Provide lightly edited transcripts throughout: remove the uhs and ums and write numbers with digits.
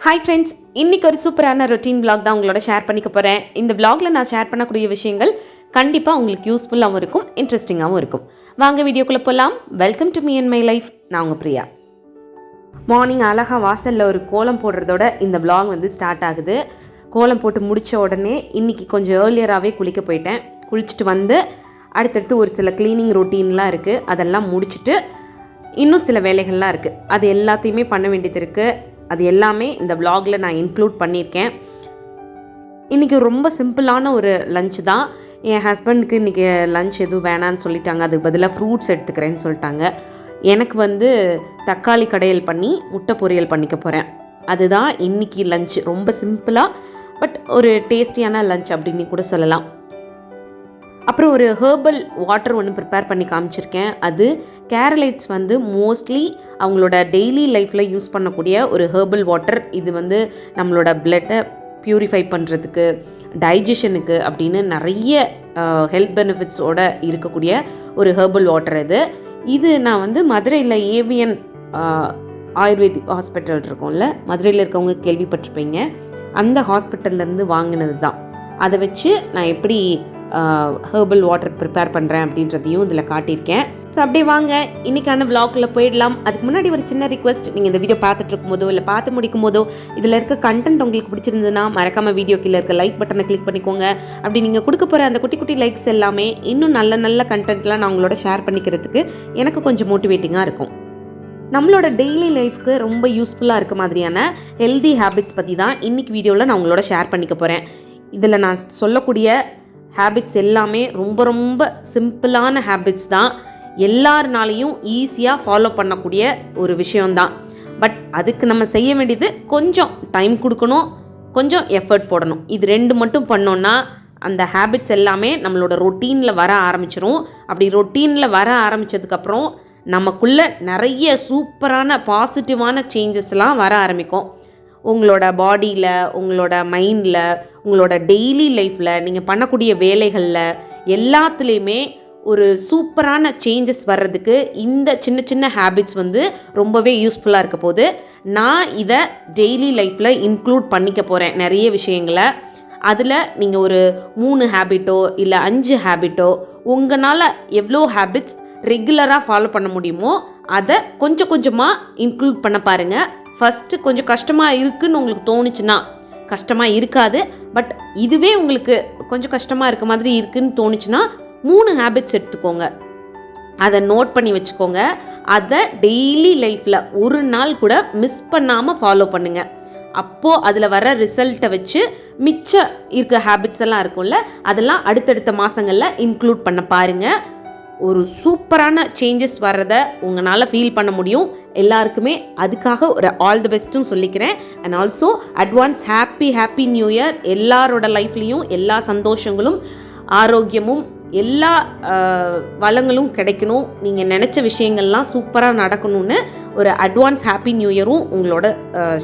Hi friends, இன்றைக்கி ஒரு சூப்பரான ரொட்டீன் vlog தான் உங்களோட ஷேர் பண்ணிக்க போகிறேன். இந்த vlogல நான் ஷேர் பண்ணக்கூடிய விஷயங்கள் கண்டிப்பாக உங்களுக்கு யூஸ்ஃபுல்லாகவும் இருக்கும், இன்ட்ரெஸ்டிங்காகவும் இருக்கும். வாங்க வீடியோக்குள்ளே போகலாம். Welcome to me and my life. நான் உங்கள் பிரியா. மார்னிங் அழகாக வாசலில் ஒரு கோலம் போடுறதோட இந்த vlog ஸ்டார்ட் ஆகுது. கோலம் போட்டு முடித்த உடனே இன்றைக்கி கொஞ்சம் ஏர்லியராகவே குளிக்க போயிட்டேன். குளிச்சுட்டு வந்து அடுத்தடுத்து ஒரு சில க்ளீனிங் ரொட்டீன்லாம் இருக்குது. அதெல்லாம் முடிச்சுட்டு இன்னும் சில வேலைகள்லாம் இருக்குது. அது எல்லாத்தையுமே பண்ண வேண்டியது இருக்குது. அது எல்லாமே இந்த vlogல நான் இன்க்ளூட் பண்ணியிருக்கேன். இன்றைக்கி ரொம்ப சிம்பிளான ஒரு லஞ்ச் தான். என் ஹஸ்பண்டுக்கு இன்றைக்கி லஞ்ச் எதுவும் வேணான்னு சொல்லிட்டாங்க. அதுக்கு பதிலாக ஃப்ரூட்ஸ் எடுத்துக்கிறேன்னு சொல்லிட்டாங்க. எனக்கு தக்காளி கடையல் பண்ணி முட்டை பொரியல் பண்ணிக்க போகிறேன். அதுதான் இன்றைக்கி லஞ்ச். ரொம்ப சிம்பிளாக பட் ஒரு டேஸ்டியான லஞ்ச் அப்படின்னு கூட சொல்லலாம். அப்புறம் ஒரு ஹெர்பல் வாட்டர் ஒன்று ப்ரிப்பேர் பண்ணி காமிச்சிருக்கேன். அது கேரளைட்ஸ் மோஸ்ட்லி அவங்களோட டெய்லி லைஃப்பில் யூஸ் பண்ணக்கூடிய ஒரு ஹெர்பல் வாட்டர். இது நம்மளோட பிளட்டை ப்யூரிஃபை பண்ணுறதுக்கு, டைஜஷனுக்கு அப்படின்னு நிறைய ஹெல்த் பெனிஃபிட்ஸோடு இருக்கக்கூடிய ஒரு ஹெர்பல் வாட்டர் இது நான் மதுரையில் ஏவிஎன் ஆயுர்வேதிக் ஹாஸ்பிட்டல் இருக்கும்ல, மதுரையில் இருக்கவங்க கேள்விப்பட்டிருப்பீங்க. அந்த ஹாஸ்பிட்டல்லேருந்து வாங்கினது தான். அதை வச்சு நான் எப்படி ஹெர்பல் வாட்டர் ப்ரிப்பேர் பண்ணுறேன் அப்படின்றதையும் இதில் காட்டியிருக்கேன். ஸோ அப்படியே வாங்க இன்றைக்கான vlogக்குள்ளே போயிடலாம். அதுக்கு முன்னாடி ஒரு சின்ன ரிக்வெஸ்ட். நீங்கள் இந்த வீடியோ பார்த்துட்டு இருக்கும் போதோ இல்லை பார்த்து முடிக்கும் போதோ இதில் இருக்க கண்டென்ட் உங்களுக்கு பிடிச்சிருந்ததுன்னா மறக்காமல் வீடியோ கீழே இருக்க லைக் பட்டனை கிளிக் பண்ணிக்கோங்க. அப்படி நீங்கள் கொடுக்க போகிற அந்த குட்டி குட்டி லைக்ஸ் எல்லாமே இன்னும் நல்ல நல்ல கண்டென்ட்லாம் நான் உங்களோட ஷேர் பண்ணிக்கிறதுக்கு எனக்கு கொஞ்சம் மோட்டிவேட்டிங்காக இருக்கும். நம்மளோட டெய்லி லைஃப்க்கு ரொம்ப யூஸ்ஃபுல்லாக இருக்க மாதிரியான ஹெல்தி ஹேபிட்ஸ் பற்றி தான் இன்றைக்கி வீடியோவில் நான் உங்களோட ஷேர் பண்ணிக்க போகிறேன். இதில் நான் சொல்லக்கூடிய ஹேபிட்ஸ் எல்லாமே ரொம்ப ரொம்ப சிம்பிளான ஹேபிட்ஸ் தான். எல்லாருனாலையும் ஈஸியாக ஃபாலோ பண்ணக்கூடிய ஒரு விஷயந்தான். பட் அதுக்கு நம்ம செய்ய வேண்டியது கொஞ்சம் டைம் கொடுக்கணும், கொஞ்சம் எஃபர்ட் போடணும். இது ரெண்டு மட்டும் பண்ணோன்னா அந்த ஹேபிட்ஸ் எல்லாமே நம்மளோட ரொட்டீனில் வர ஆரம்பிச்சிரும். அப்படி ரொட்டீனில் வர ஆரம்பித்ததுக்கப்புறம் நமக்குள்ளே நிறைய சூப்பரான பாசிட்டிவான சேஞ்சஸ்லாம் வர ஆரம்பிக்கும். உங்களோட பாடியில், உங்களோட மைண்டில், உங்களோட டெய்லி லைஃப்பில், நீங்கள் பண்ணக்கூடிய வேலைகளில் எல்லாத்துலேயுமே ஒரு சூப்பரான சேஞ்சஸ் வர்றதுக்கு இந்த சின்ன சின்ன ஹேபிட்ஸ் ரொம்பவே யூஸ்ஃபுல்லாக இருக்க போது. நான் இதை டெய்லி லைஃப்பில் இன்க்ளூட் பண்ணிக்க போகிறேன் நிறைய விஷயங்களை. அதில் நீங்கள் ஒரு 3 ஹேபிட்டோ இல்லை 5 ஹேபிட்டோ உங்களால் எவ்வளோ ஹேபிட்ஸ் ரெகுலராக ஃபாலோ பண்ண முடியுமோ அதை கொஞ்சம் கொஞ்சமாக இன்க்ளூட் பண்ண பாருங்கள். ஃபஸ்ட்டு கொஞ்சம் கஷ்டமாக இருக்குதுன்னு உங்களுக்கு தோணுச்சுன்னா, கஷ்டமாக இருக்காது பட் இதுவே உங்களுக்கு கொஞ்சம் கஷ்டமாக இருக்க மாதிரி இருக்குதுன்னு தோணுச்சுன்னா 3 ஹேபிட்ஸ் எடுத்துக்கோங்க. அதை நோட் பண்ணி வச்சுக்கோங்க. அதை டெய்லி லைஃப்பில் ஒரு நாள் கூட மிஸ் பண்ணாமல் ஃபாலோ பண்ணுங்கள். அப்போது அதில் வர ரிசல்ட்டை வச்சு மிச்ச இருக்க ஹேபிட்ஸ் எல்லாம் இருக்கும்ல, அதெல்லாம் அடுத்தடுத்த மாதங்களில் இன்க்ளூட் பண்ண பாருங்கள். ஒரு சூப்பரான சேஞ்சஸ் வர்றதை உங்களால் ஃபீல் பண்ண முடியும். எல்லாருக்குமே அதுக்காக ஒரு ஆல் தி பெஸ்ட்டும் சொல்லிக்கிறேன். And also advance happy new year. எல்லாரோட லைஃப்லேயும் எல்லா சந்தோஷங்களும், ஆரோக்கியமும், எல்லா வளங்களும் கிடைக்கணும். நீங்கள் நினச்ச விஷயங்கள்லாம் சூப்பராக நடக்கணும்னு ஒரு அட்வான்ஸ் ஹாப்பி நியூ இயரும் உங்களோட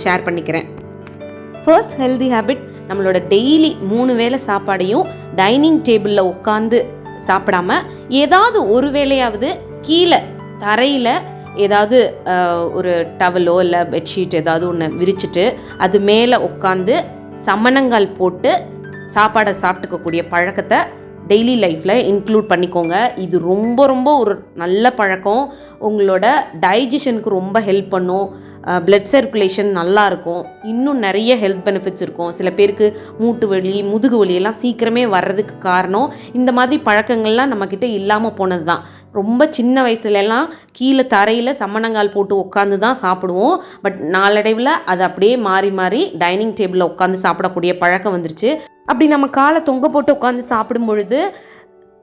ஷேர் பண்ணிக்கிறேன். ஃபர்ஸ்ட் ஹெல்தி ஹேபிட், நம்மளோட டெய்லி 3 வேளை சாப்பாடையும் டைனிங் டேபிளில் உட்காந்து சாப்பிடாம ஏதாவது ஒரு வேளையாவது கீழே தரையில் ஏதாவது ஒரு டவலோ இல்லை பெட்ஷீட் ஏதாவது ஒன்று விரிச்சிட்டு அது மேலே உட்காந்து சமணங்கால் போட்டு சாப்பாடை சாப்பிட்டுக்கக்கூடிய பழக்கத்தை டெய்லி லைஃப்பில் இன்க்ளூட் பண்ணிக்கோங்க. இது ரொம்ப ரொம்ப ஒரு நல்ல பழக்கம். உங்களோட டைஜஷனுக்கு ரொம்ப ஹெல்ப் பண்ணும். பிளட் சர்க்குலேஷன் நல்லாயிருக்கும். இன்னும் நிறைய ஹெல்த் பெனிஃபிட்ஸ் இருக்கும். சில பேருக்கு மூட்டு வலி, முதுகு வலி எல்லாம் சீக்கிரமே வர்றதுக்கு காரணம் இந்த மாதிரி பழக்கங்கள்லாம் நம்மக்கிட்ட இல்லாமல் போனது தான். ரொம்ப சின்ன வயசுலலாம் கீழே தரையில் சம்மணங்கால் போட்டு உட்காந்து தான் சாப்பிடுவோம். பட் நாளடைவில் அது அப்படியே மாறி மாறி டைனிங் டேபிளில் உட்காந்து சாப்பிடக்கூடிய பழக்கம் வந்துருச்சு. அப்படி நம்ம காலை தொங்க போட்டு உட்காந்து சாப்பிடும் பொழுது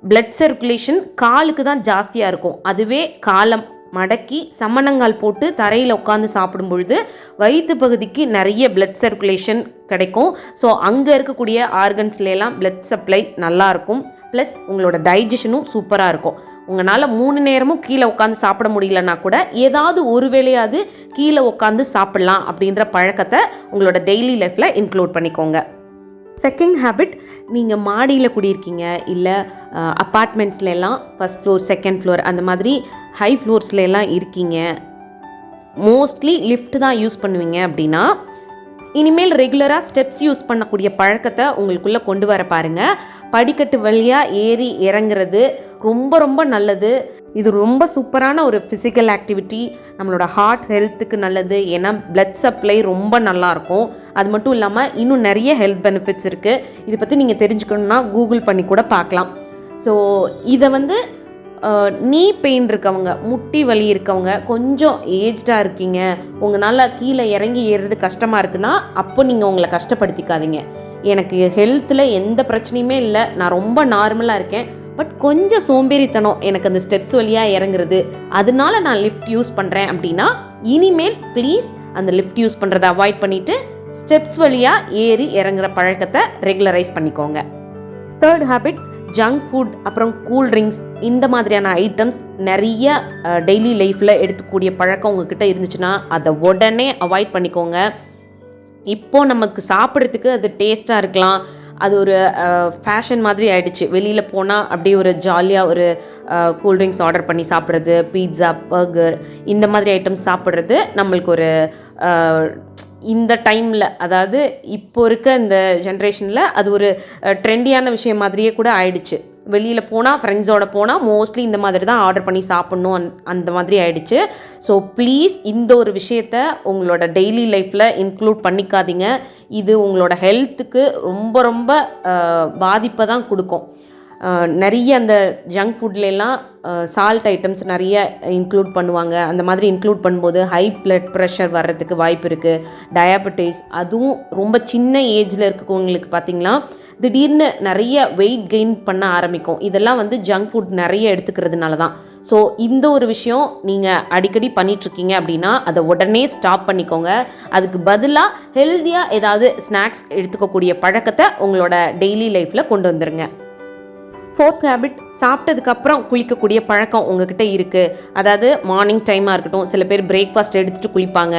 பிளட் சர்க்குலேஷன் காலுக்கு தான் ஜாஸ்தியாக இருக்கும். அதுவே காலம் மடக்கி சம்மணங்கால் போட்டு தரையில் உட்காந்து சாப்பிடும் பொழுது வயிற்று பகுதிக்கு நிறைய பிளட் சர்க்குலேஷன் கிடைக்கும். ஸோ அங்கே இருக்கக்கூடிய ஆர்கன்ஸ்லாம் பிளட் சப்ளை நல்லாயிருக்கும். ப்ளஸ் உங்களோட டைஜஷனும் சூப்பராக இருக்கும். உங்களால் 3 நேரமும் கீழே உட்காந்து சாப்பிட முடியலன்னா கூட ஏதாவது ஒரு வேளையாவது கீழே உட்காந்து சாப்பிட்லாம் அப்படின்ற பழக்கத்தை உங்களோட டெய்லி லைஃப்பில் இன்க்ளூட் பண்ணிக்கோங்க. செகண்ட் ஹேபிட், நீங்கள் மாடியில் குடியிருக்கீங்க இல்லை அப்பார்ட்மெண்ட்ஸ்லாம் ஃபஸ்ட் ஃப்ளோர், செகண்ட் ஃப்ளோர் அந்த மாதிரி ஹை ஃப்ளோர்ஸ்லாம் இருக்கீங்க, மோஸ்ட்லி லிஃப்ட் தான் யூஸ் பண்ணுவீங்க அப்படின்னா இனிமேல் ரெகுலராக ஸ்டெப்ஸ் யூஸ் பண்ணக்கூடிய பழக்கத்தை உங்களுக்குள்ளே கொண்டு வர பாருங்கள். படிக்கட்டு வழியாக ஏறி இறங்குறது ரொம்ப ரொம்ப நல்லது. இது ரொம்ப சூப்பரான ஒரு ஃபிசிக்கல் ஆக்டிவிட்டி. நம்மளோட ஹார்ட் ஹெல்த்துக்கு நல்லது. ஏன்னா பிளட் சப்ளை ரொம்ப நல்லாயிருக்கும். அது மட்டும் இல்லாமல் இன்னும் நிறைய ஹெல்த் பெனிஃபிட்ஸ் இருக்குது. இதை பற்றி நீங்கள் தெரிஞ்சுக்கணுன்னா கூகுள் பண்ணி கூட பார்க்கலாம். ஸோ இதை வந்து நீ பெயின் இருக்கவங்க, முட்டி வலி இருக்கவங்க, கொஞ்சம் ஏஜ்டாக இருக்கீங்க, உங்களால் கீழே இறங்கி ஏறுறது கஷ்டமாக இருக்குன்னா அப்போ நீங்கள் உங்களை கஷ்டப்படுத்திக்காதீங்க. எனக்கு ஹெல்த்தில் எந்த பிரச்சனையுமே இல்லை, நான் ரொம்ப நார்மலாக இருக்கேன், பட் கொஞ்சம் சோம்பேறித்தனம் எனக்கு அந்த ஸ்டெப்ஸ் வழியாக இறங்குறது, அதனால நான் லிஃப்ட் யூஸ் பண்ணுறேன் அப்படின்னா இனிமேல் ப்ளீஸ் அந்த லிஃப்ட் யூஸ் பண்ணுறதை அவாய்ட் பண்ணிவிட்டு ஸ்டெப்ஸ் வழியாக ஏறி இறங்குற பழக்கத்தை ரெகுலரைஸ் பண்ணிக்கோங்க. தேர்ட் ஹேபிட், ஜங்க் ஃபுட் அப்புறம் கூல் ட்ரிங்க்ஸ் இந்த மாதிரியான ஐட்டம்ஸ் நிறைய டெய்லி லைஃப்பில் எடுத்துக்கூடிய பழக்கம் உங்ககிட்ட இருந்துச்சுன்னா அதை உடனே அவாய்ட் பண்ணிக்கோங்க. இப்போது நமக்கு சாப்பிட்றதுக்கு அது டேஸ்ட்டாக இருக்கலாம், அது ஒரு ஃபேஷன் மாதிரி ஆகிடுச்சு. வெளியில் போனால் அப்படியே ஒரு ஜாலியாக ஒரு கூல்ட்ரிங்க்ஸ் ஆர்டர் பண்ணி சாப்பிட்றது, பீட்சா, பர்கர் இந்த மாதிரி ஐட்டம்ஸ் சாப்பிட்றது நம்மளுக்கு ஒரு இந்த டைமில், அதாவது இப்போ இருக்க இந்த ஜென்ரேஷனில் அது ஒரு ட்ரெண்டியான விஷயம் மாதிரியே கூட ஆயிடுச்சு. வெளியில் போனால் ஃப்ரெண்ட்ஸோட போனால் மோஸ்ட்லி இந்த மாதிரி தான் ஆர்டர் பண்ணி சாப்பிட்ணும் அந்த மாதிரி ஆயிடுச்சு. ஸோ ப்ளீஸ் இந்த ஒரு விஷயத்த உங்களோட டெய்லி லைஃப்பில் இன்க்ளூட் பண்ணிக்காதீங்க. இது உங்களோட ஹெல்த்துக்கு ரொம்ப ரொம்ப பாதிப்பை தான் கொடுக்கும். நிறைய அந்த ஜங்க் ஃபுட்லாம் சால்ட் ஐட்டம்ஸ் நிறைய இன்க்ளூட் பண்ணுவாங்க. அந்த மாதிரி இன்க்ளூட் பண்ணும்போது ஹை பிளட் ப்ரெஷர் வர்றதுக்கு வாய்ப்பு இருக்குது. டயாபெட்டிஸ், அதுவும் ரொம்ப சின்ன ஏஜில் இருக்கவங்களுக்கு பார்த்திங்கன்னா திடீர்னு நிறைய வெயிட் கெயின் பண்ண ஆரம்பிக்கும். இதெல்லாம் வந்து ஜங்க் ஃபுட் நிறைய எடுத்துக்கிறதுனால தான். ஸோ இந்த ஒரு விஷயம் நீங்கள் அடிக்கடி பண்ணிகிட்ருக்கீங்க அப்படின்னா அதை உடனே ஸ்டாப் பண்ணிக்கோங்க. அதுக்கு பதிலாக ஹெல்த்தியாக ஏதாவது ஸ்நாக்ஸ் எடுத்துக்கக்கூடிய பழக்கத்தை உங்களோட டெய்லி லைஃப்பில் கொண்டு வந்துடுங்க. ஃபோர்த் ஹேபிட், சாப்பிட்டதுக்கப்புறம் குளிக்கக்கூடிய பழக்கம் உங்ககிட்ட இருக்குது. அதாவது மார்னிங் டைமாக இருக்கட்டும், சில பேர் பிரேக்ஃபாஸ்ட் எடுத்துகிட்டு குளிப்பாங்க.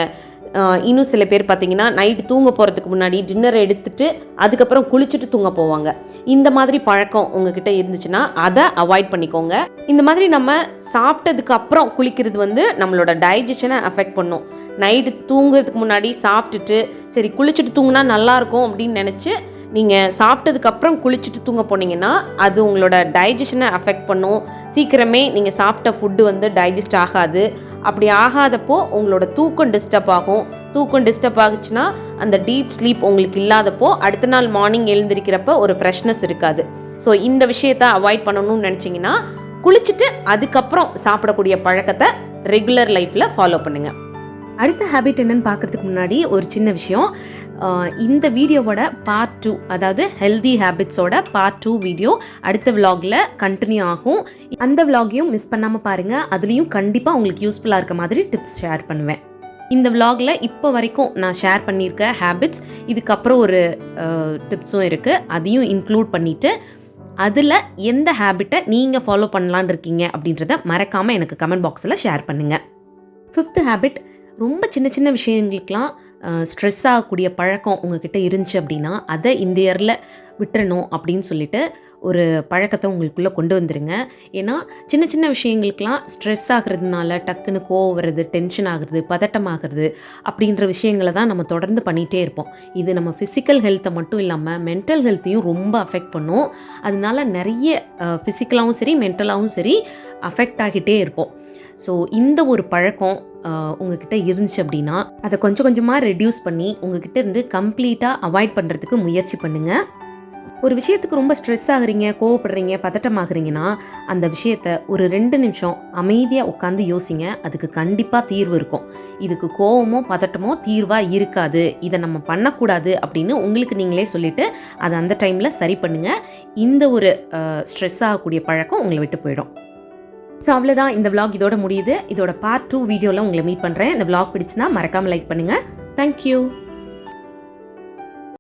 இன்னும் சில பேர் பார்த்திங்கன்னா நைட்டு தூங்க போகிறதுக்கு முன்னாடி டின்னர் எடுத்துகிட்டு அதுக்கப்புறம் குளிச்சுட்டு தூங்க போவாங்க. இந்த மாதிரி பழக்கம் உங்ககிட்ட இருந்துச்சுன்னா அதை அவாய்ட் பண்ணிக்கோங்க. இந்த மாதிரி நம்ம சாப்பிட்டதுக்கு அப்புறம் குளிக்கிறது வந்து நம்மளோட டைஜஷனை அஃபெக்ட் பண்ணும். நைட்டு தூங்குறதுக்கு முன்னாடி சாப்பிட்டுட்டு சரி குளிச்சுட்டு தூங்கினா நல்லாயிருக்கும் அப்படின்னு நினச்சி நீங்கள் சாப்பிட்டதுக்கப்புறம் குளிச்சுட்டு தூங்க போனீங்கன்னா அது உங்களோட டைஜஷனை அஃபெக்ட் பண்ணும். சீக்கிரமே நீங்கள் சாப்பிட்ட ஃபுட்டு வந்து டைஜஸ்ட் ஆகாது. அப்படி ஆகாதப்போ உங்களோட தூக்கம் டிஸ்டர்ப் ஆகும். தூக்கம் டிஸ்டர்ப் ஆகுச்சுன்னா அந்த டீப் ஸ்லீப் உங்களுக்கு இல்லாதப்போ அடுத்த நாள் மார்னிங் எழுந்திருக்கிறப்ப ஒரு ஃப்ரெஷ்னஸ் இருக்காது. ஸோ இந்த விஷயத்தை அவாய்ட் பண்ணணும்னு நினச்சிங்கன்னா குளிச்சுட்டு அதுக்கப்புறம் சாப்பிடக்கூடிய பழக்கத்தை ரெகுலர் லைஃப்பில் ஃபாலோ பண்ணுங்கள். அடுத்த ஹேபிட் என்னென்னு பார்க்குறதுக்கு முன்னாடி ஒரு சின்ன விஷயம். இந்த வீடியோவோட பார்ட் 2, அதாவது ஹெல்தி ஹேபிட்ஸோட பார்ட் 2 வீடியோ அடுத்த விலாகில் கண்டினியூ ஆகும். அந்த விலாகையும் மிஸ் பண்ணாமல் பாருங்கள். அதுலேயும் கண்டிப்பாக உங்களுக்கு யூஸ்ஃபுல்லாக இருக்க மாதிரி டிப்ஸ் ஷேர் பண்ணுவேன். இந்த விலாகில் இப்போ வரைக்கும் நான் ஷேர் பண்ணியிருக்க ஹேபிட்ஸ், இதுக்கப்புறம் ஒரு டிப்ஸும் இருக்குது, அதையும் இன்க்ளூட் பண்ணிவிட்டு அதில் எந்த ஹேபிட்டை நீங்கள் ஃபாலோ பண்ணலான்னு இருக்கீங்க அப்படின்றத மறக்காமல் எனக்கு கமெண்ட் பாக்ஸில் ஷேர் பண்ணுங்கள். 5th ஹேபிட், ரொம்ப சின்ன சின்ன விஷயங்களுக்கெலாம் ஸ்ட்ரெஸ் ஆகக்கூடிய பழக்கம் உங்ககிட்ட இருந்துச்சு அப்படின்னா அதை இந்த இயரில் விட்டுறணும் அப்படின்னு சொல்லிட்டு ஒரு பழக்கத்தை உங்களுக்குள்ளே கொண்டு வந்துடுங்க. ஏன்னா சின்ன சின்ன விஷயங்களுக்கெலாம் ஸ்ட்ரெஸ் ஆகிறதுனால டக்குன்னு கோவம் வருது, டென்ஷன் ஆகுறது, பதட்டமாகிறது அப்படின்ற விஷயங்களை தான் நம்ம தொடர்ந்து பண்ணிகிட்டே இருப்போம். இது நம்ம ஃபிசிக்கல் ஹெல்த்தை மட்டும் இல்லாமல் மென்டல் ஹெல்த்தையும் ரொம்ப அஃபெக்ட் பண்ணும். அதனால நிறைய ஃபிசிக்கலாகவும் சரி மென்டலாகவும் சரி அஃபெக்ட் ஆகிட்டே இருப்போம். ஸோ இந்த ஒரு பழக்கம் உங்ககிட்ட இருந்துச்சு அப்படின்னா அதை கொஞ்சம் கொஞ்சமாக ரெடியூஸ் பண்ணி உங்ககிட்ட இருந்து கம்ப்ளீட்டாக அவாய்ட் பண்ணுறதுக்கு முயற்சி பண்ணுங்கள். ஒரு விஷயத்துக்கு ரொம்ப ஸ்ட்ரெஸ் ஆகுறீங்க, கோவப்படுறீங்க, பதட்டமாகறீங்கன்னா அந்த விஷயத்த ஒரு 2 நிமிஷம் அமைதியாக உட்காந்து யோசிங்க. அதுக்கு கண்டிப்பாக தீர்வு இருக்கும். இதுக்கு கோவமோ பதட்டமோ தீர்வாக இருக்காது, இதை நம்ம பண்ணக்கூடாது அப்படின்னு உங்களுக்கு நீங்களே சொல்லிவிட்டு அதை அந்த டைமில் சரி பண்ணுங்கள். இந்த ஒரு ஸ்ட்ரெஸ் ஆகக்கூடிய பழக்கம் உங்களை விட்டு போயிடும். ஸோ அவ்வளோதான், இந்த vlog இதோட முடியுது. இதோட பார்ட் 2 வீடியோவில் உங்களை மீட் பண்ணுறேன். இந்த vlog பிடிச்சுன்னா மறக்காமல் லைக் பண்ணுங்கள். தேங்க்யூ.